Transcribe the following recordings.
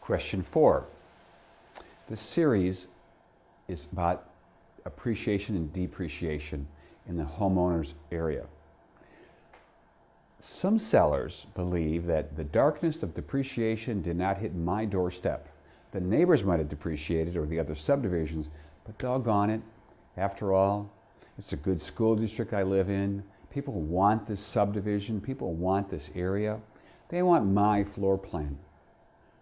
Question 4. This series is about appreciation and depreciation in the homeowner's area. Some sellers believe that the darkness of depreciation did not hit my doorstep. The neighbors might have depreciated or the other subdivisions, but doggone it, after all, it's a good school district I live in. People want this subdivision. People want this area. They want my floor plan.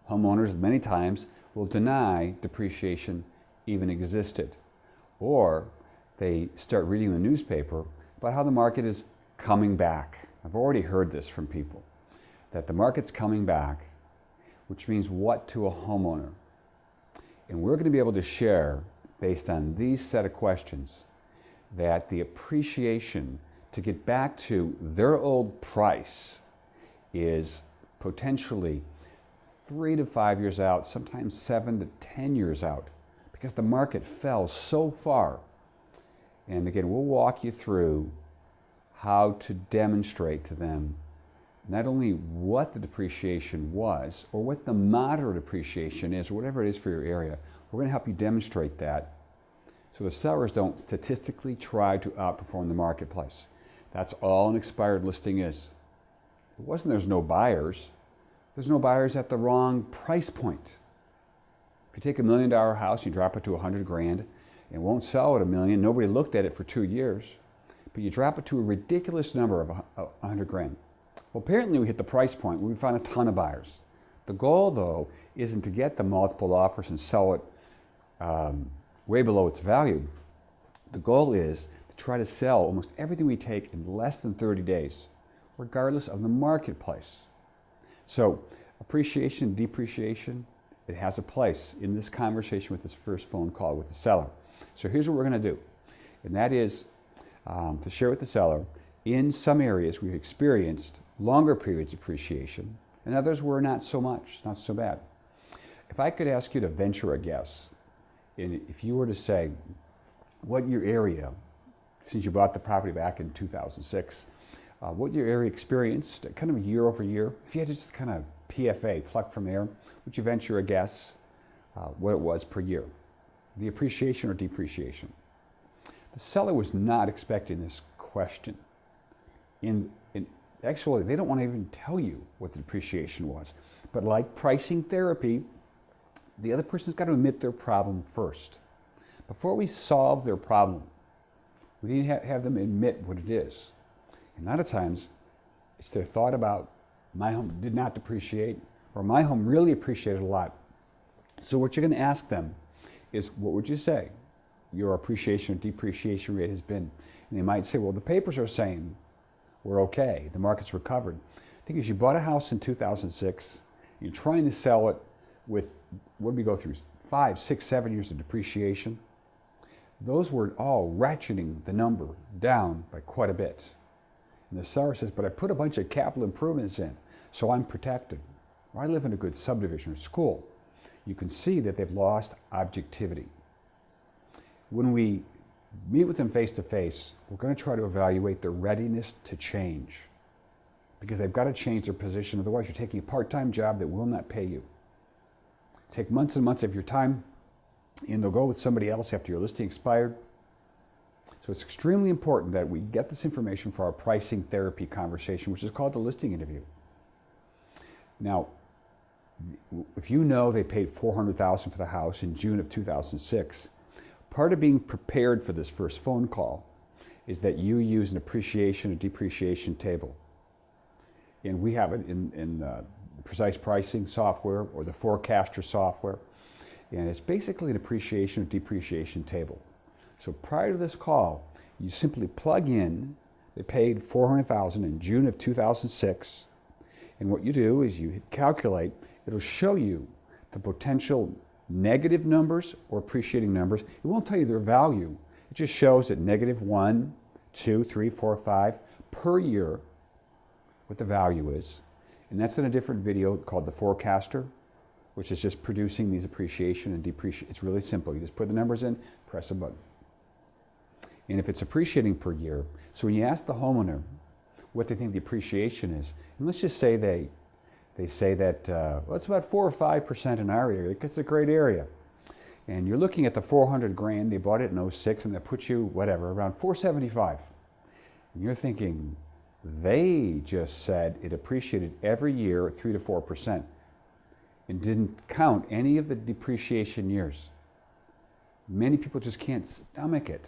Homeowners many times will deny depreciation even existed. Or they start reading the newspaper about how the market is coming back. I've already heard this from people, that the market's coming back, which means what to a homeowner? And we're going to be able to share, based on these set of questions, that the appreciation to get back to their old price is potentially 3 to 5 years out, sometimes 7 to 10 years out, because the market fell so far. And again, we'll walk you through how to demonstrate to them not only what the depreciation was, or what the moderate appreciation is, or whatever it is for your area. We're going to help you demonstrate that so the sellers don't statistically try to outperform the marketplace. That's all an expired listing is. It wasn't there's no buyers. There's no buyers at the wrong price point. If you take $1 million house, you drop it to 100 grand, and won't sell at $1 million, nobody looked at it for 2 years, but you drop it to a ridiculous number of 100 grand. Well, apparently we hit the price point where we found a ton of buyers. The goal, though, isn't to get the multiple offers and sell it way below its value. The goal is to try to sell almost everything we take in less than 30 days, regardless of the marketplace. So appreciation and depreciation, it has a place in this conversation with this first phone call with the seller. So here's what we're going to do, and that is to share with the seller, in some areas we've experienced longer periods of appreciation, and others were not so much, not so bad. If I could ask you to venture a guess, and if you were to say what your area, since you bought the property back in 2006, what your area experienced kind of year over year, if you had to just kind of PFA, pluck from there, would you venture a guess what it was per year? The appreciation or depreciation? The seller was not expecting this question. Actually, they don't want to even tell you what the depreciation was. But like pricing therapy, the other person's got to admit their problem first. Before we solve their problem, we need to have them admit what it is. And a lot of times, it's their thought about, my home did not depreciate, or my home really appreciated a lot. So what you're going to ask them is, what would you say your appreciation or depreciation rate has been? And they might say, well, the papers are saying we're okay, the market's recovered. The thing is, you bought a house in 2006, you're trying to sell it with, what did we go through, 5, 6, 7 years of depreciation? Those were all ratcheting the number down by quite a bit. And the seller says, but I put a bunch of capital improvements in, so I'm protected. Or I live in a good subdivision or school. You can see that they've lost objectivity. When we meet with them face to face, we're going to try to evaluate their readiness to change. Because they've got to change their position, otherwise you're taking a part-time job that will not pay you. Take months and months of your time, and they'll go with somebody else after your listing expired. So it's extremely important that we get this information for our pricing therapy conversation, which is called the listing interview. Now, if you know they paid $400,000 for the house in June of 2006, part of being prepared for this first phone call is that you use an appreciation and depreciation table. And we have it in the Precise Pricing software or the Forecaster software. And it's basically an appreciation or depreciation table. So prior to this call, you simply plug in, they paid $400,000 in June of 2006, and what you do is you hit calculate. It'll show you the potential negative numbers or appreciating numbers. It won't tell you their value. It just shows that -1, 2, 3, 4, 5 per year what the value is. And that's in a different video called the Forecaster, which is just producing these appreciation and depreciation. It's really simple. You just put the numbers in, press a button. And if it's appreciating per year, so when you ask the homeowner what they think the appreciation is, and let's just say They say that, well, it's about 4 or 5% in our area. It's a great area. And you're looking at the 400 grand, they bought it in '06, and that puts you, whatever, around 475. And you're thinking, they just said it appreciated every year 3 to 4% and didn't count any of the depreciation years. Many people just can't stomach it.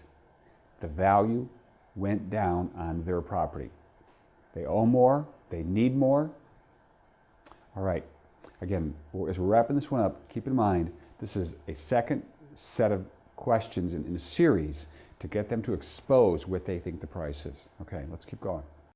The value went down on their property. They owe more, they need more. All right, again, as we're wrapping this one up, keep in mind, this is a second set of questions in a series to get them to expose what they think the price is. Okay, let's keep going.